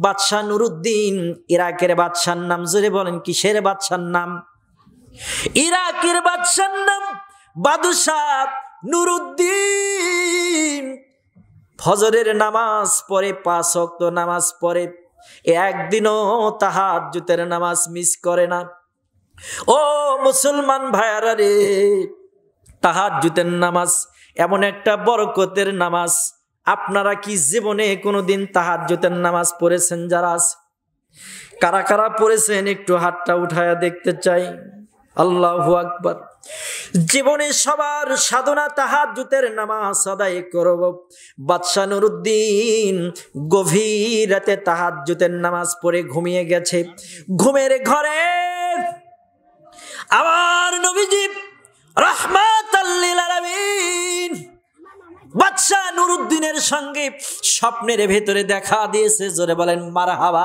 বাদশাহ নুরুদ্দিন ইরাকের বাদশার নাম। জোরে বলেন কিসের বাদশার নাম? ইরাকের বাদশার নাম বাদশাহ নুরুদ্দিন। ফজরের নামাজ পড়ে, 5 ওয়াক্ত নামাজ পড়ে, একদিনও তাহাজ্জুদের নামাজ মিস করে না। ও মুসলমান ভাইয়ারা রে, তাহাজ্জুদের নামাজ এমন একটা বরকতের নামাজ। আপনারা কি জীবনে কোনোদিন তাহাজ্জুদের নামাজ পড়েছেন? যারা আছে, কারা কারা পড়েছেন একটু হাতটা উঠায়া দেখতে চাই। আল্লাহু আকবার। জীবনে সবার সাধনা তাহাজ্জুদের নামাজ আদায় করব। বাদশাহ নুরুদ্দিন গভীর রাতে তাহাজ্জুদের নামাজ পড়ে ঘুমিয়ে গেছে। ঘুমের ঘরে আমার নবীজি রাহমাতাল লিল আলামিন বাদশাহ নুরুদ্দিনের সঙ্গে স্বপ্নের ভেতরে দেখা দিয়েছে। জোরে বলেন মারহাবা।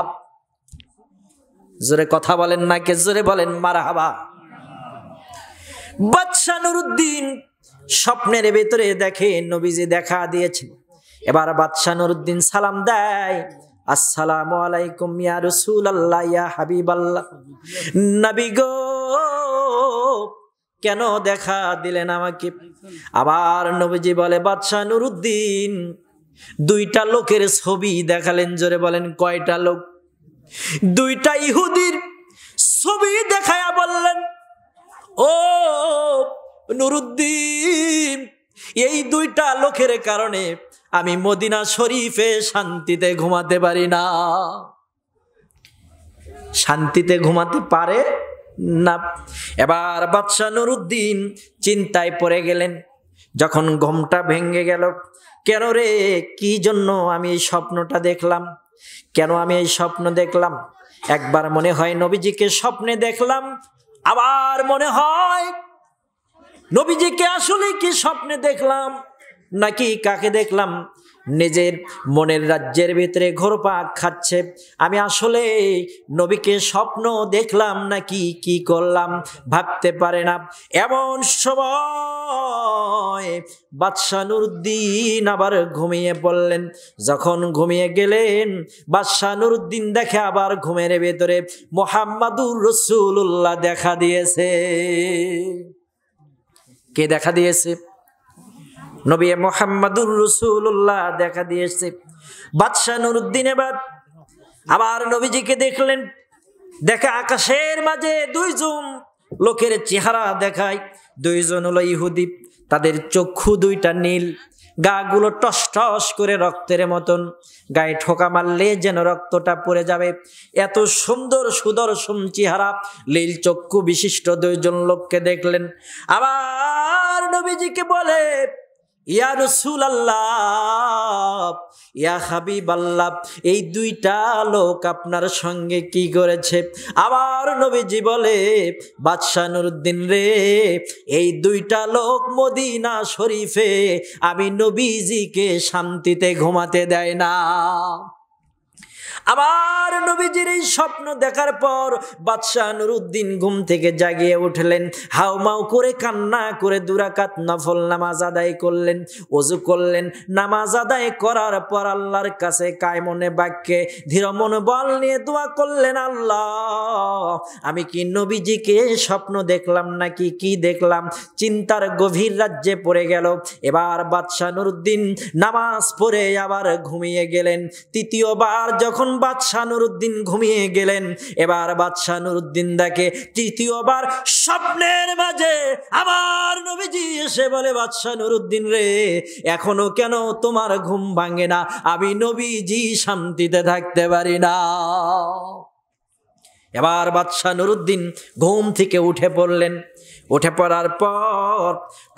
জোরে কথা বলেন না কে? জোরে বলেন মারহাবা। বাদশাহ নুরুদ্দিন স্বপ্নের ভেতরে দেখে নবীজি দেখা দিয়েছেন। এবার বাদশাহ নুরুদ্দিন সালাম দেয়, আসসালামু আলাইকুম ইয়া রাসূলুল্লাহ, ইয়া হাবিবাল্লাহ। নবী গো, কেন দেখা দিলেন আমাকে? আবার নবীজি বলে, বাদশাহ নুরুদ্দিন 2টা লোকের ছবি দেখালেন। জোরে বলেন কয়টা লোক? 2টা ইহুদির ছবি দেখায়া বললেন, ও নুরুদ্দিন, এই 2টা লোকের কারণে আমি মদিনা শরীফে শান্তিতে ঘুমাতে পারি না। শান্তিতে ঘুমাতে পারে না। এবার বাদশাহ নুরুদ্দিন চিন্তায় পড়ে গেলেন। যখন ঘুমটা ভেঙে গেল, কেন রে, কি জন্য আমি এই স্বপ্নটা দেখলাম? কেন আমি এই স্বপ্ন দেখলাম? একবার মনে হয় নবীজিকে স্বপ্নে দেখলাম, আবার মনে হয় নবীজিকে আসলে কি স্বপ্নে দেখলাম নাকি কাকে দেখলাম। নিজের মনের রাজ্যের ভিতরে ঘোরপাক খাচ্ছে, আমি আসলে নবীকে স্বপ্ন দেখলাম নাকি কি করলাম, ভাবতে পারে না। এমন সময় বাদশাহ নুরুদ্দিন আবার ঘুমিয়ে পড়লেন। যখন ঘুমিয়ে গেলেন, বাদশাহ নুরুদ্দিন দেখে আবার ঘুমের ভেতরে মুহাম্মাদুর রাসূলুল্লাহ দেখা দিয়েছে। কে দেখা দিয়েছে? নবী মুহাম্মাদুর রাসূলুল্লাহ দেখা দিয়েছে। বাদশাহ নুরুদ্দিন আবার নবীজিকে দেখলেন। দেখে আকাশের মাঝে 2জন লোকের চেহারা দেখায়। 2জন হলো ইহুদি, তাদের চক্ষু 2টা নীল, গাগুলো টস টস করে রক্তের মতন, গায়ে ঠোকা মারলে যেন রক্তটা পড়ে যাবে, এত সুন্দর সুদর্শন চেহারা, নীল চক্ষু বিশিষ্ট 2জন লোককে দেখলেন। আবার নবীজিকে বলে, ইয়া রাসূলুল্লাহ, ইয়া হাবিবাল্লাহ, এই 2টা লোক আপনার সঙ্গে কি করেছে? আবার নবীজি বলে, বাদশাহ নুরুদ্দিন রে, এই 2টা লোক মদিনা শরীফে আমি নবীজিকে শান্তিতে ঘুমাতে দেয় না। আবার নবীজির এই স্বপ্ন দেখার পর বাদশাহ নুরুদ্দিন ঘুম থেকে জাগিয়ে উঠলেন। হাউমাউ করে কান্না করে 2 রাকাত নফল নামাজ আদায় করলেন, ওযু করলেন। নামাজ আদায় করার পর আল্লাহর কাছে কায়মনে বাক্যে ধীর মনোবল নিয়ে দোয়া করলেন, আল্লাহ, আমি কি নবীজিকে স্বপ্ন দেখলাম নাকি কি দেখলাম? চিন্তার গভীর রাজ্যে পড়ে গেল। এবার বাদশাহ নুরুদ্দিন নামাজ পড়ে আবার ঘুমিয়ে গেলেন। তৃতীয়বার যখন বাদশাহ নুরুদ্দিন ঘুমিয়ে গেলেন, এবার বাদশাহ নুরুদ্দিন দেখে তৃতীয়বার স্বপ্নের মাঝে আমার নবীজি এসে বলে, বাদশাহ নুরুদ্দিন রে, এখনো কেন তোমার ঘুম ভাঙে না? আমি নবীজি শান্তিতে থাকতে পারি না। এবার বাদশাহ নুরুদ্দিন ঘুম থেকে উঠে পড়লেন। উঠে পড়ার পর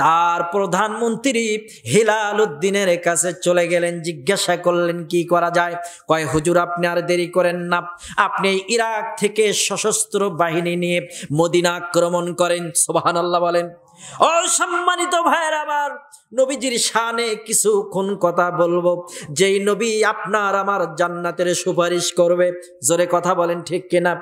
তার প্রধানমন্ত্রী হিলাল উদ্দিনের কাছে চলে গেলেন, জিজ্ঞাসা করলেন কি করা যায়। কয়, হুজুর আপনি আর দেরি করেন না, আপনি ইরাক থেকে সশস্ত্র বাহিনী নিয়ে মদিনা আক্রমণ করেন। সুবহানাল্লাহ বলেন। ও সম্মানিত ভাইয়ের আমার, নবীজির শানে কিছুক্ষণ কথা বলবো, যেই নবী আপনার আমার জান্নাতের সুপারিশ করবে। জোরে কথা বলেন ঠিক কিনা?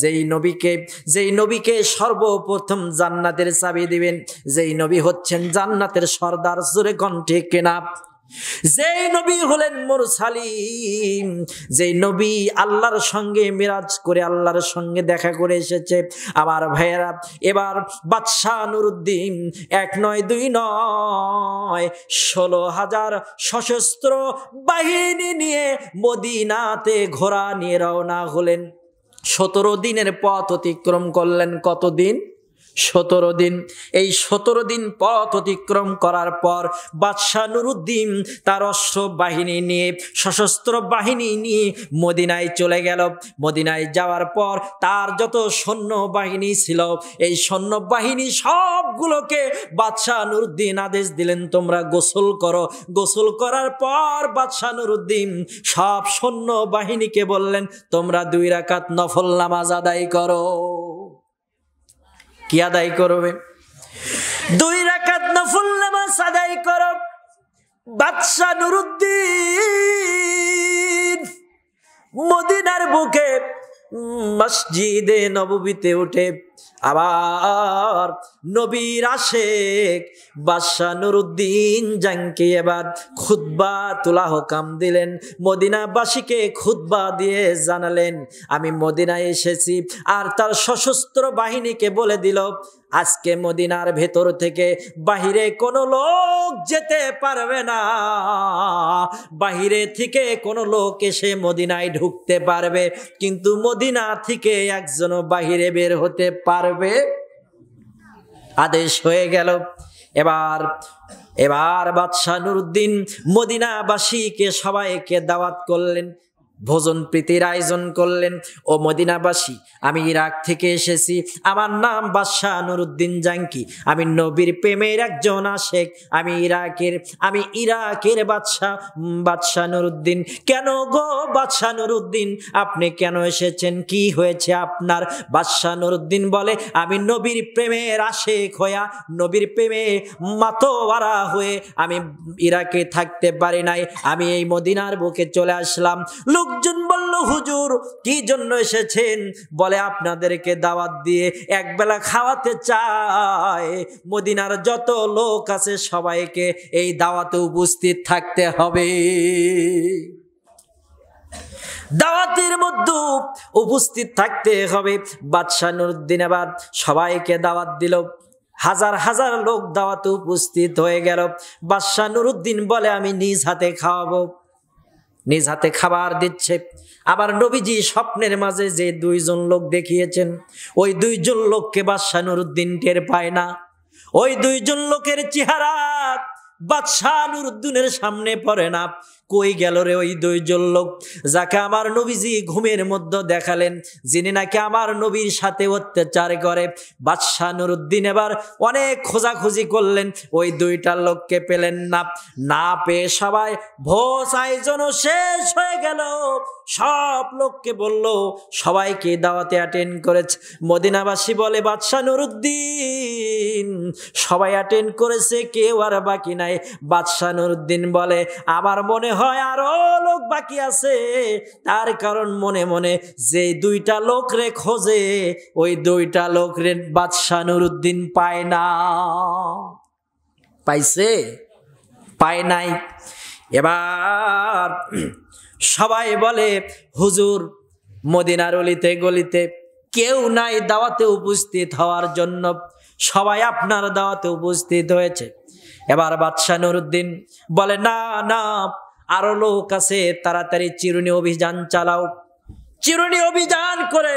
যেই নবীকে সর্বপ্রথম জান্নাতের চাবি দিবেন, যেই নবী হচ্ছেন জান্নাতের সর্দার। জোরে কোন ঠিক কিনা? যেই নবী হলেন মুরসালিন, যেই নবী আল্লাহর সঙ্গে মিরাজ করে আল্লাহর সঙ্গে দেখা করে এসেছে। আমার ভাইয়েরা, এবার বাদশাহ নুরুদ্দিন ১ নয় ২ নয় ১৬,০০০ সশস্ত্র বাহিনী নিয়ে মদিনাতে ঘোড়া নিয়ে রওনা হলেন। ১৭ দিনের পথ অতিক্রম করলেন। কতদিন? ১৭ দিন। এই ১৭ দিন পথ অতিক্রম করার পর বাদশাহ নুরুদ্দিন তার অশ্ব বাহিনী নিয়ে, সশস্ত্র বাহিনী নিয়ে মদিনায় চলে গেল। মদিনায় যাওয়ার পর তার যত সৈন্য বাহিনী ছিল, এই সৈন্য বাহিনী সবগুলোকে বাদশাহ নুরুদ্দিন আদেশ দিলেন, তোমরা গোসল করো। গোসল করার পর বাদশাহ নুরুদ্দিন সব সৈন্য বাহিনীকে বললেন, তোমরা ২ রাকাত নফল নামাজ আদায় করো। কি আদায় করবে? ২ রাকাত নফল নামাজ আদায় করো। বাদশাহ নুরুদ্দিন মদিনার বুকে মসজিদে নববীতে উঠে আবার নবীর আশেক বাদশাহ নুরুদ্দিন জাঙ্কি এবার খুতবা তোলা হুকাম দিলেন। মদিনাবাসীকে খুতবা দিয়ে জানালেন, আমি মদিনায় এসেছি। আর তার সশস্ত্র বাহিনীকে বলে দিল, আজকে মদিনার ভেতর থেকে বাহিরে কোনো লোক যেতে পারবে না, বাহিরে থেকে কোনো লোক এসে মদিনায় ঢুকতে পারবে, কিন্তু মদিনা থেকে একজনও বাহিরে বের হতে পারবে। আদেশ হয়ে গেল। এবার বাদশাহ নুরুদ্দিন মদিনাবাসীকে সবাইকে দাওয়াত করলেন, ভোজন প্রীতির আয়োজন করলেন। ও মদিনাবাসী, আমি ইরাক থেকে এসেছি, আমার নাম বাদশাহ নুরুদ্দিন জাঙ্কি, আমি নবীর প্রেমের একজন আশেক, আমি ইরাকের বাদশাহ নুরুদ্দিন। কেন গো বাদশাহ নুরুদ্দিন, আপনি কেন এসেছেন? কি হয়েছে আপনার? বাদশাহ নুরুদ্দিন বলে, আমি নবীর প্রেমের আশেক হইয়া, নবীর প্রেমে মাতোয়ারা হয়ে আমি ইরাকে থাকতে পারি নাই, আমি এই মদিনার বুকে চলে আসলাম। লোকজন বলল, হুজুর কি জন্য এসেছেন? বলে, আপনাদেরকে দাওয়াত দিয়ে একবেলা খাওয়াতে চায়। মদিনার যত লোক আছে সবাইকে এই দাওয়াতে উপস্থিত থাকতে হবে। দাওয়াতের মধ্যে উপস্থিত থাকতে হবে। বাদশাহ নুরুদ্দিন আবার সবাইকে দাওয়াত দিল। হাজার হাজার লোক দাওয়াতে উপস্থিত হয়ে গেল। বাদশাহ নুরুদ্দিন বলে, আমি নিজ হাতে খাওয়াবো। নিজ হাতে খাবার দিচ্ছে। আবার নবীজি স্বপ্নের মাঝে যে ২ জন লোক দেখিয়েছেন, ওই ২ জন লোককে বাদশাহ নুরুদ্দিন টের পায় না। ওই ২ জন লোকের চেহারা বাদশাহ নুরুদ্দিনের সামনে পড়ে না। কই গেল রে ওই ২ জন লোক, যাকে আমার নবীজি ঘুমের মধ্যে দেখালেন, যিনি নাকি আমার নবীর সাথে অত্যাচার করে। বাদশাহ নুরুদ্দিন এবার অনেক খোঁজাখুঁজি করলেন, ওই ২টা লোককে পেলেন না। না পেয়ে সবাই ভোজ আয়োজনও শেষ হয়ে গেল। সব লোককে বলল, সবাইকে দাওয়াতে অ্যাটেন্ড করেছে। মদিনাবাসী বলে, বাদশাহ নুরুদ্দিন সবাই অ্যাটেন্ড করেছে, কেউ আর বাকি নাই। বাদশাহ নুরুদ্দিন বলে, আমার মনে হয় আরো লোক বাকি আছে। তার কারণ মনে মনে যে ২টা লোক রে খোঁজে, ওই ২টা লোক রে বাদশাহ নুরুদ্দিন পায় না। পাইছে? পায় নাই। এবার সবাই বলে, হুজুর মদিনার অলিতে গলিতে কেউ নাই দাওয়াতে উপস্থিত হওয়ার জন্য, সবাই আপনার দাওয়াতে উপস্থিত হয়েছে। এবার বাদশাহ নুরুদ্দিন বলে, না না, আরো লোক আছে, তাড়াতাড়ি চিরুনি অভিযান চালাও। চিরুনি অভিযান করে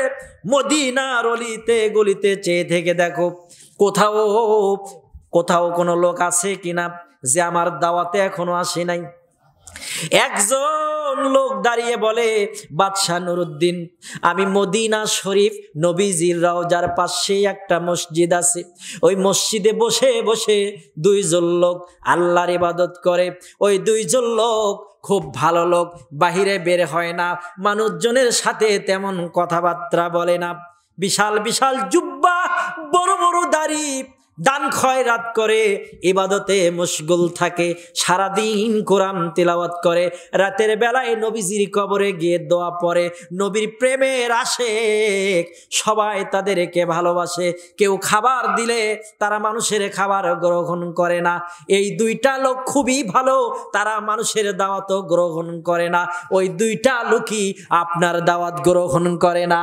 মদিনার অলিতে গলিতে চেয়ে থেকে দেখো কোথাও কোনো লোক আছে কিনা যে আমার দাওয়াতে এখনো আসে নাই। একজন লোক দাঁড়িয়ে বলে, বাদশাহ নুরুদ্দিন, আমি মদিনা শরীফ নবীজির রওজার পাশে একটা মসজিদ আছে, ওই মসজিদে বসে বসে ২ জন লোক আল্লাহর ইবাদত করে। ওই ২ জন লোক খুব ভালো লোক, বাহিরে বের হয় না, মানুষজনের সাথে তেমন কথাবার্তা বলে না, বিশাল বিশাল জুব্বা, বড় বড় দাড়ি, দান খয়রাত করে, ইবাদতে মশগুল থাকে, সারাদিন কোরআন তিলাওয়াত করে, রাতের বেলায় নবীজির কবরে গিয়ে দোয়া পড়ে। নবীর প্রেমের আশেক সবাই তাদেরকে ভালোবাসে। কেউ খাবার দিলে তারা মানুষের খাবার গ্রহণ করে না। এই দুইটা লোক খুবই ভালো, তারা মানুষের দাওয়াতও গ্রহণ করে না। ওই দুইটা লোকই আপনার দাওয়াত গ্রহণ করে না।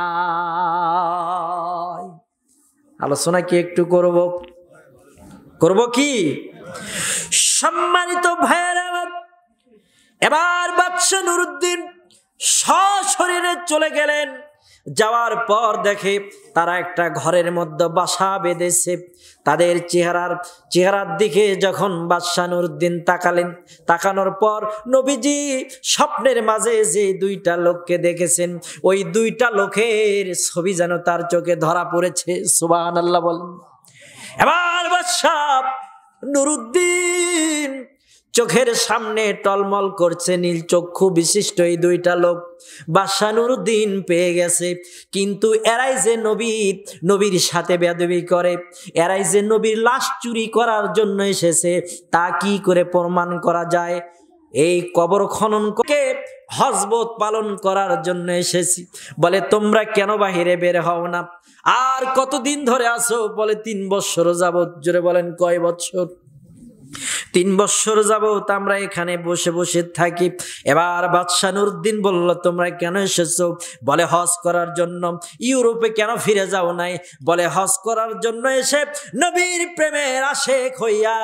আলোচনা কি একটু করব কি? সম্মানিত ভাইয়েরা, এবার বাদশা নুরউদ্দিন সশরীরে চলে গেলেন। যাওয়ার পর দেখে তারা একটা ঘরের মধ্যে বাসা বেঁধেছে। তাদের চেহারার দিকে যখন বাদশা নুরউদ্দিন তাকানোর পর নবীজি স্বপ্নের মাঝে যে দুইটা লোককে দেখেছেন, ওই দুইটা লোকের ছবি যেন তার চোখে ধরা পড়েছে। সুবহানাল্লাহ বলেন। এবার বাদশা নুরউদ্দিন চোখের সামনে টলমল করছে নীল চক্ষু বিশিষ্ট এই দুইটা লোক। বাদশা নুরউদ্দিন পেয়ে গেছে, কিন্তু এরাই যে নবীর সাথে বেয়াদবি করে, এরাই যে নবীর লাশ চুরি করার জন্য এসেছে, তা কি করে প্রমাণ করা যায়? এই কবর খনন করে হজবত পালন করার জন্য এসেছি। বলে তোমরা কেন বাহিরে বের হও না? আর কতদিন ধরে আসো? বলে 3 বছর যাবত। জোরে বলেন কয় বছর? 3 বছর যাবত আমরা এখানে বসে বসে থাকি। এবার বাদশা নুরউদ্দিন বলল, তোমরা কেন এসেছো? বলে হজ করার জন্য। ইউরোপে কেন ফিরে যাও নাই? বলে হজ করার জন্য এসে নবীর প্রেমের আশেক হইয়া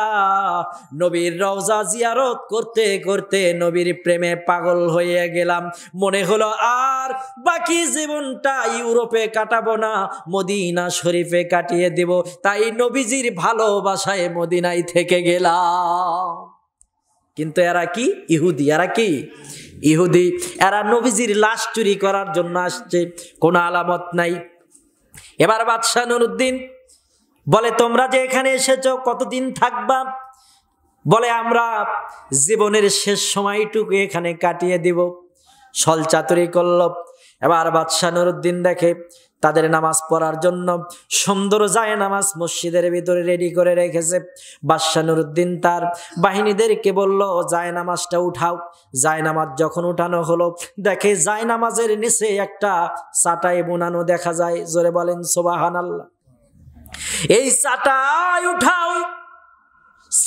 নবীর রওজা জিয়ারত করতে করতে নবীর প্রেমে পাগল হয়ে গেলাম। মনে হলো আর বাকি জীবনটা ইউরোপে কাটাবো না, মদিনা শরীফে কাটিয়ে দেব। তাই নবীজির ভালোবাসায় মদিনায় থেকে গেলাম। কিন্তু এরা কি? ইহুদি। এরা নবীজির লাশ চুরি করার জন্য আসছে, কোনো আলামত নাই। এবার বাদশা নুরউদ্দিন বলে, তোমরা যে এখানে এসেছো কতদিন থাকবা? বলে আমরা জীবনের শেষ সময়টুকু এখানে কাটিয়ে দিব। ছল চাতুরি করল। এবার বাদশা নুরউদ্দিন দেখে তাদের নামাজ পড়ার জন্য সুন্দর জায়নামাজ মসজিদের ভিতরে রেডি করে রেখেছে। বাদশা নুরউদ্দিন তার বাহিনীদেরকে বলল, জায়নামাজটা উঠাও। জায়নামাজ যখন উঠানো হলো, দেখে জায়নামাজের নিচে একটা চাটাই বুনানো দেখা যায়। জোরে বলেন সুবহানাল্লাহ। এই চাটাই উঠাও।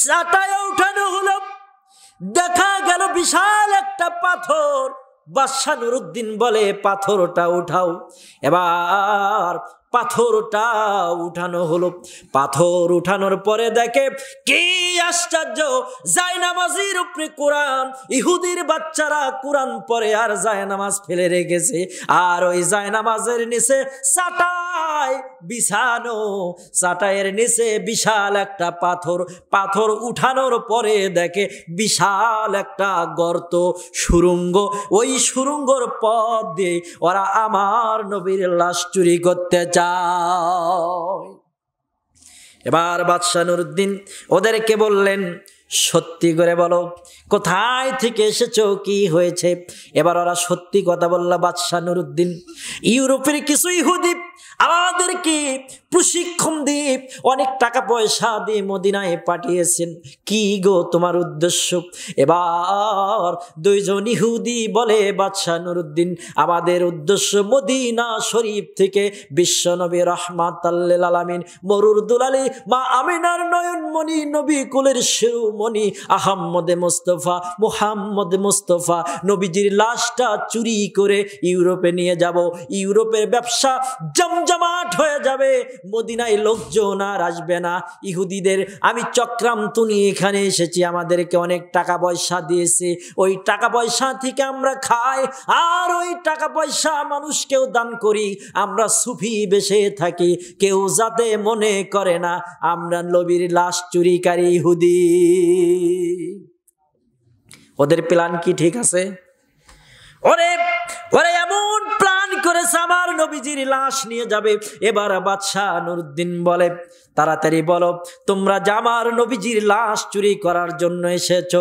চাটাই উঠানো হলো, দেখা গেল বিশাল একটা পাথর। বাদশা নুরউদ্দিন বলে, পাথরটা উঠাও। এবার পাথরটা উঠানো হলো। পাথর উঠানোর পরে দেখে কি আশ্চর্য, জায়নামাজের উপরে কোরআন। ইহুদির বাচ্চারা কোরআন পড়ে আর জায়নামাজ ফেলে রেখেছে, আর ওই জায়নামাজের নিচে চাটাই বিছানো। চাটাইয়ের নিচে বিশাল একটা পাথর উঠানোর পরে দেখে বিশাল একটা গর্ত, সুড়ঙ্গ। ওই সুড়ঙ্গর পথ দিয়ে ওরা আমার নবীর লাশ চুরি করতে চায়। এবার বাদশা নুরউদ্দিন ওদেরকে বললেন, সত্যি করে বলো, কোথায় থেকে এসেছো, কি হয়েছে? এবার ওরা সত্যি কথা বলল। বাদশা নুরউদ্দিন, ইউরোপের কিছু ইহুদি আমাদেরকে প্রশিক্ষণ দিয়ে অনেক টাকা পয়সা দিয়ে মদিনায় পাঠিয়েছেন। কি গো তোমার উদ্দেশ্য? এবার দুইজন ইহুদি বলে, বাদশা নুরউদ্দিন, আমাদের উদ্দেশ্য মদিনা শরীফ থেকে বিশ্বনবী রাহমাতাল লিল আলামিন মরুর দুলালী মা আমিনার নয়নমণি নবী কুলের শিরোমণি আহমদে মুস্তাফা মুহাম্মদ মুস্তাফা নবীজির লাশটা চুরি করে ইউরোপে নিয়ে যাব। ইউরোপের ব্যবসা জমজমাট হয়ে যাবে, মদিনায় লোকজন আর আসবে না। ইহুদিদের আমি চক্রান্ত নিয়ে এখানে এসেছি, আমাদেরকে অনেক টাকা পয়সা দিয়েছে, ওই টাকা পয়সা থেকে আমরা খাই, আর ওই টাকা পয়সা মানুষকেও দান করি। আমরা সুফি বেশে থাকি, কেউ যাতে মনে করে না আমরা নবীর লাশ চুরিকারী ইহুদি। ওদের প্ল্যান কি ঠিক আছে? ওরে এমন প্ল্যান করেছে আমার নবীজির লাশ নিয়ে যাবে। এবার বাদশা নুরউদ্দিন বলে, তাড়াতাড়ি বলো, তোমরা যে আমার নবীজির লাশ চুরি করার জন্য এসেছো,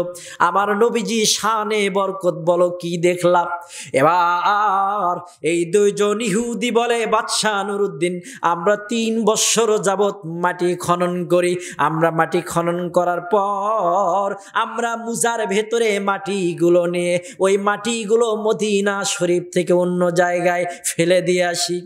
আমার নবীজি শানে বরকত বলো কি দেখলাম? এবার এই দুইজন ইহুদি বলে, বাদশাহ নুরউদ্দিন, আমরা 3 বৎসর যাবত মাটি খনন করি। আমরা মাটি খনন করার পর আমরা মুজার ভেতরে মাটিগুলো নিয়ে ওই মাটিগুলো মদিনা শরীফ থেকে অন্য জায়গায় ফেলে দিয়ে আসি।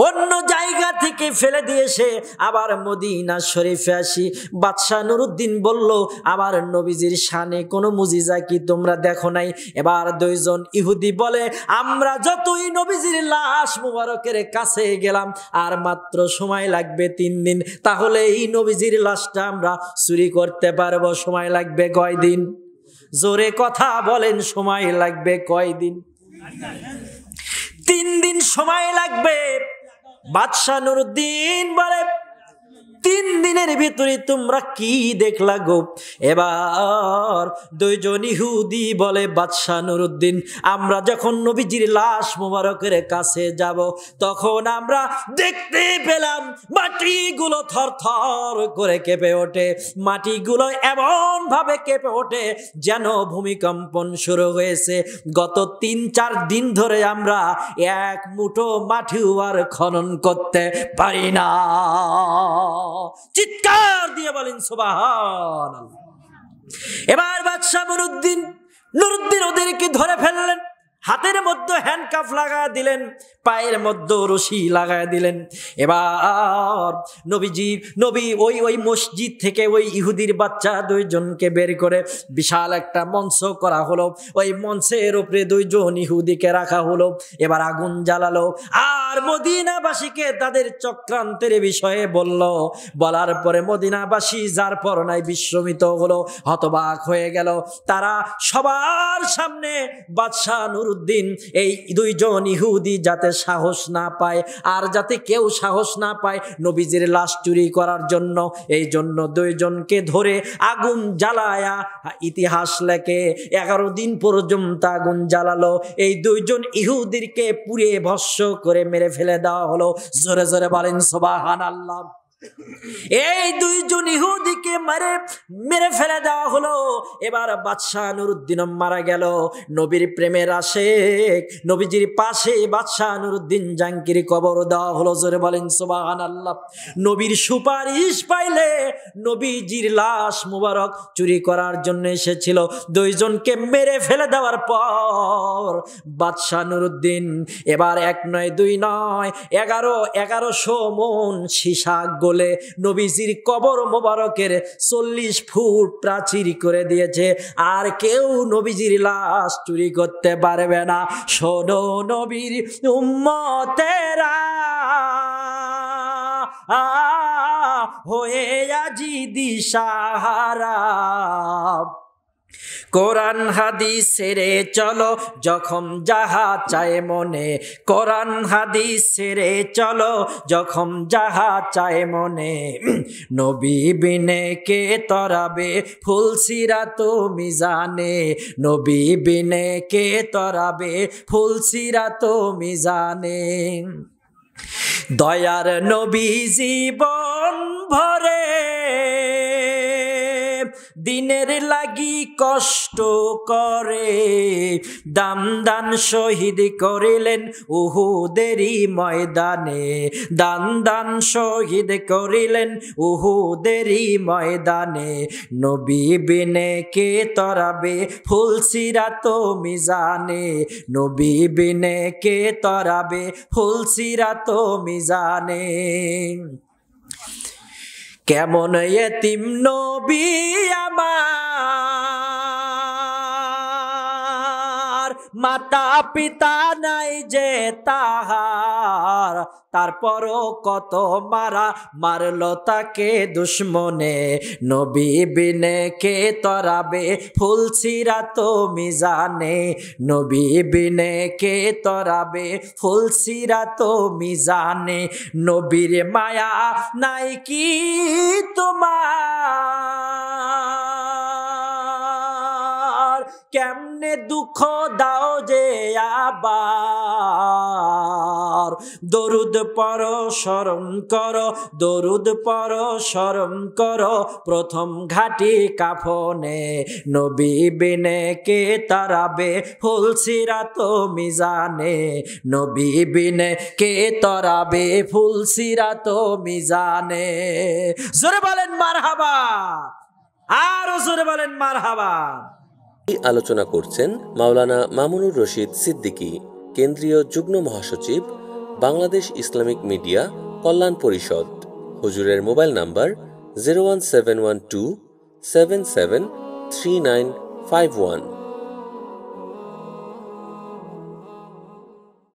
অন্য জায়গা থেকে ফেলে দিয়েছে আবার মদিনা শরীফে আসি। বাদশাহ নুরউদ্দিন বলল, আমার নবীজির শানে কোনো মুজিজা কি তোমরা দেখো নাই? এবার দুইজন ইহুদি বলে, আমরা যতই নবীজির লাশ মুবারকের কাছে গেলাম আর মাত্র সময় লাগবে 3 দিন, তাহলে এই নবীজির লাশটা আমরা চুরি করতে পারবো। সময় লাগবে কয়দিন? জোরে কথা বলেন, সময় লাগবে কয়দিন? 3 দিন সময় লাগবে। বাদশাহ নুরউদ্দিন বলে, 3 দিনের ভিতরে তোমরা কি দেখলা গো? এবার দুইজন ইহুদি বলে, বাদশাহ নুরউদ্দিন, আমরা যখন নবীজির লাশ মুবারকের কাছে যাব তখন আমরা দেখতে পেলাম মাটিগুলো থরথর করে কেঁপে ওঠে। মাটিগুলো এমন ভাবে কেঁপে ওঠে যেন ভূমিকম্পন শুরু হয়েছে। গত 3-4 দিন ধরে আমরা এক মুঠো মাটিও আর খনন করতে পারি না। চিৎকার দিয়ে বলেন সুবহানাল্লাহ। এবার বাদশাহ নুরউদ্দিন ওদেরকে ধরে ফেললেন, হাতের মধ্যে হ্যান্ডকাফ লাগায় দিলেন, পায়ের মধ্যে রশি লাগায় দিলেন। এবার নবী ওই মসজিদ থেকে ওই ইহুদির বাচ্চা 2 জনকে বের করে বিশাল একটা মঞ্চ করা হলো। ওই মঞ্চের উপরে 2 জন ইহুদিকে রাখা হলো। এবার আগুন জ্বালালো আর মদিনাবাসীকে তাদের চক্রান্তের বিষয়ে বলার পরে মদিনাবাসী যার পর নাই বিস্মিত হলো, হতবাক হয়ে গেল। তারা সবার সামনে বাদশাহ নুরউদ্দিন এই 2 জন ইহুদি যাতে সাহস না পায় আর যাতে কেউ সাহস না পায় নবীজির লাশ চুরি করার জন্য, এই জন্য 2 জনকে ধরে আগুন জ্বালায়া ইতিহাস লেখে 11 দিন পর্যন্ত আগুন জ্বালালো। এই 2 জন ইহুদিকে পুড়ে ভস্ম করে মেরে ফেলে দেওয়া হলো। জোরে জোরে বলেন সুবহানাল্লাহ। এই 2 জন ইহুদিকে মেরে ফেলে দেওয়া হলো। এবার বাদশাহ নুরউদ্দিন মারা গেল। নবীর প্রেমের আশেক নবীজির পাশে বাদশাহ নুরউদ্দিন জাঙ্কির কবর দেওয়া হলো। জোরে বলেন সুবহানাল্লাহ। নবীর সুপারিশ পাইলে নবীজির লাশ মুবারক চুরি করার জন্য এসেছিল 2 জনকে মেরে ফেলে দেওয়ার পর বাদশাহ নুরউদ্দিন এবার 1 নয় 2 নয় 1100 মন সীসা বলে নবীজির কবর মোবারকের 40 ফুট প্রাচীর করে দিয়েছে। আর কেউ নবীজির লাশ চুরি করতে পারবে না। শোনো নবীর উম্মতেরা, হয়ে আজি দিশাহারা, কোরআন হাদিস ছেড়ে চলো যখন যাহা চায় মনে, কোরআন হাদিস ছেড়ে চলো যখন যাহা চায় মনে, নবী বিনে কে তরাবে ফুলসিরাত মিজানে, নবী বিনে কে তরাবে ফুলসিরাত মিজানে। দয়ার নবী জীবন ভরে দিনের লাগি কষ্ট করে, দান শহীদ করিলেন উহুদেরই ময়দানে, দান শহীদ করিলেন উহুদেরই ময়দানে, নবী বিনে কে তরাবে ফুলসিরাত মিজানে, নবী বিনে কে তরাবে ফুলসিরাত মিজানে। কেমন এতিম নবী আমার, মাতা পিতা নাই যে তাহার, তারপরও কত মারলো তাকে দুশ্মনে, নবী বিনে কে তরাবে ফুলসিরাত মিজানে, নবী বিনে কে তরাবে ফুলসিরাত মিজানে। নবীর মায়া নাই কি তোমার, কেমনে দুঃখ দাও যে আবার, দরুদ পড়ো স্মরণ করো, দরুদ পড়ো স্মরণ করো, প্রথম ঘাটি কাফনে নবী বিনে কে তারাবে ফুলসিরাত মিজানে, নবী বিনে কে তরাবে ফুলসিরাত মিজানে। জোরে বলেন মারহাবা, আরো জোরে বলেন মারহাবা। এই আলোচনা করছেন মাওলানা মামুনুর রশিদ সিদ্দিকী, কেন্দ্রীয় যুগ্ম মহাসচিব, বাংলাদেশ ইসলামিক মিডিয়া কল্যাণ পরিষদ। হুজুরের মোবাইল নাম্বার 01712 773951।